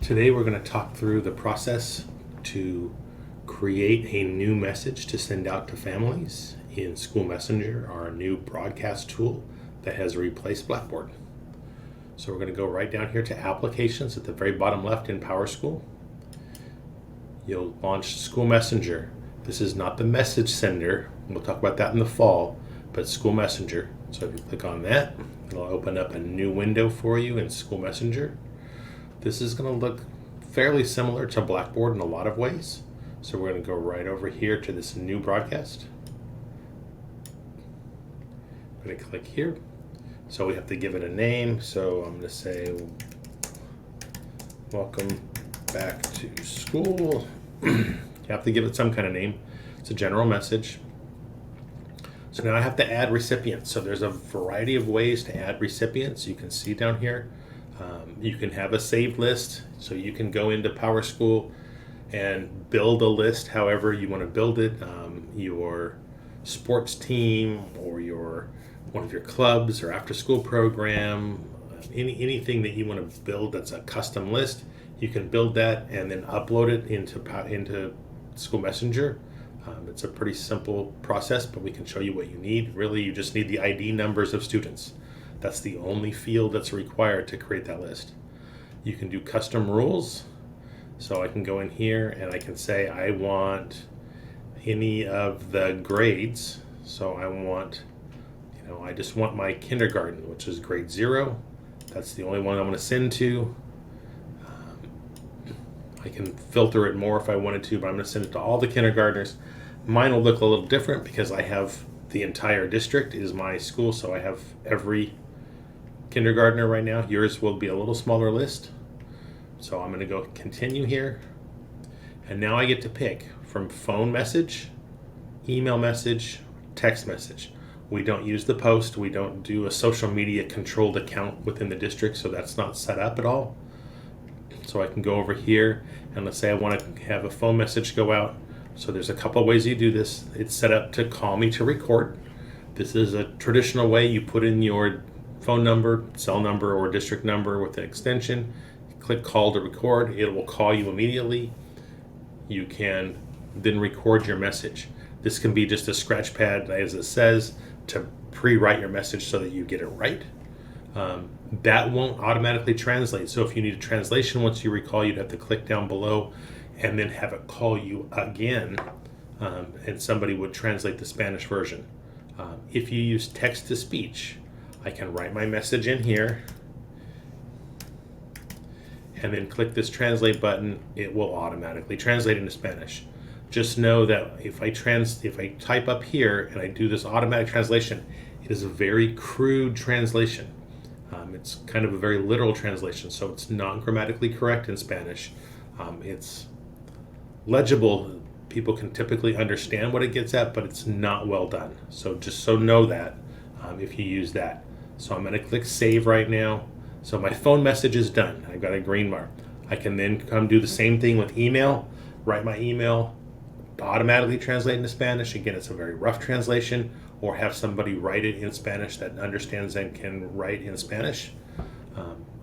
Today we're going to talk through the process to create a new message to send out to families in School Messenger, our new broadcast tool that has replaced Blackboard. So we're going to go right down here to Applications at the very bottom left in PowerSchool. You'll launch School Messenger. This is not the message sender. We'll talk about that in the fall, but School Messenger. So if you click on that, it'll open up a new window for you in School Messenger. This is going to look fairly similar to Blackboard in a lot of ways. So we're going to go right over here to this new broadcast. I'm going to click here. So we have to give it a name. So I'm going to say, welcome back to school. You have to give it some kind of name. It's a general message. So now I have to add recipients. So there's a variety of ways to add recipients. You can see down here. You can have a saved list, so you can go into PowerSchool and build a list however you want to build it. Your sports team or one of your clubs or after school program, anything that you want to build that's a custom list, you can build that and then upload it into School Messenger. It's a pretty simple process, but we can show you what you need. Really, you just need the ID numbers of students. That's the only field that's required to create that list. You can do custom rules. So I can go in here and I can say I want any of the grades. So I just want my kindergarten, which is grade 0. That's the only one I want to send to. I can filter it more if I wanted to, but I'm going to send it to all the kindergartners. Mine will look a little different because I have the entire district is my school, so I have every kindergartner right now. Yours will be a little smaller list. So I'm going to go continue here. And now I get to pick from phone message, email message, text message. We don't use the post. We don't do a social media controlled account within the district, so that's not set up at all. So I can go over here and let's say I want to have a phone message go out. So there's a couple of ways you do this. It's set up to call me to record. This is a traditional way. You put in your phone number, cell number, or district number with an extension. Click call to record. It will call you immediately. You can then record your message. This can be just a scratch pad, as it says, to pre-write your message so that you get it right. That won't automatically translate. So if you need a translation once you recall, you'd have to click down below and then have it call you again, and somebody would translate the Spanish version. If you use text to speech, I can write my message in here and then click this translate button. It will automatically translate into Spanish. Just know that if I type up here and I do this automatic translation, it is a very crude translation. It's kind of a very literal translation, so it's not grammatically correct in Spanish. It's legible. People can typically understand what it gets at, but it's not well done. So just know that if you use that. So I'm going to click save right now. So my phone message is done. I've got a green bar. I can then come do the same thing with email, write my email, automatically translate into Spanish. Again, it's a very rough translation, or have somebody write it in Spanish that understands and can write in Spanish.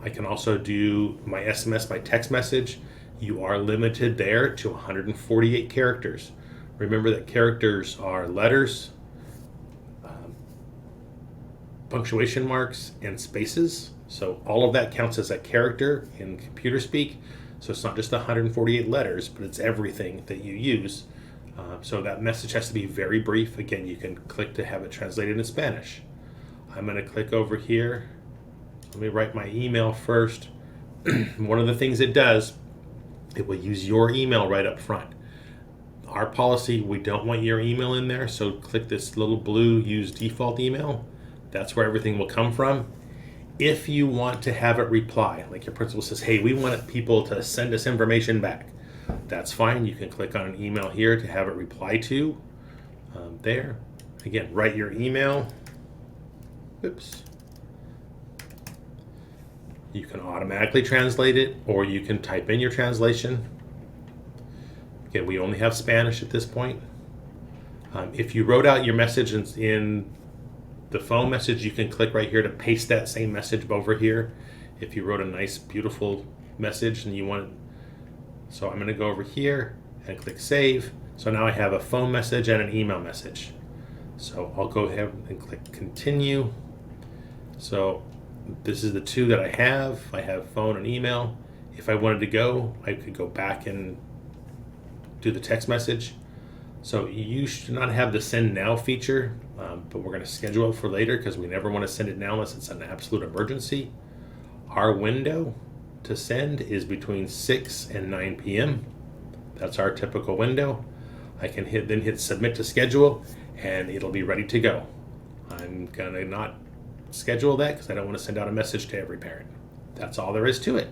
I can also do my SMS, my text message. You are limited there to 148 characters. Remember that characters are letters, punctuation marks, and spaces. So all of that counts as a character in computer speak. So it's not just 148 letters, but it's everything that you use. So that message has to be very brief. Again, you can click to have it translated in Spanish. I'm going to click over here. Let me write my email first. One of the things it does, it will use your email right up front. Our policy, we don't want your email in there, so click this little blue use default email. That's where everything will come from. If you want to have it reply, like your principal says, hey, we want people to send us information back, that's fine. You can click on an email here to have it reply to there. Again, write your email. Oops. You can automatically translate it, or you can type in your translation. Again, we only have Spanish at this point. If you wrote out your message in the phone message, you can click right here to paste that same message over here. If you wrote a nice, beautiful message and you want it. So I'm going to go over here and click save. So now I have a phone message and an email message. So I'll go ahead and click continue. So this is the two that I have. I have phone and email. If I wanted to go, I could go back and do the text message. So you should not have the send now feature, but we're going to schedule it for later because we never want to send it now unless it's an absolute emergency. Our window to send is between 6 and 9 p.m. That's our typical window. I can then hit submit to schedule and it'll be ready to go. I'm going to not schedule that because I don't want to send out a message to every parent. That's all there is to it.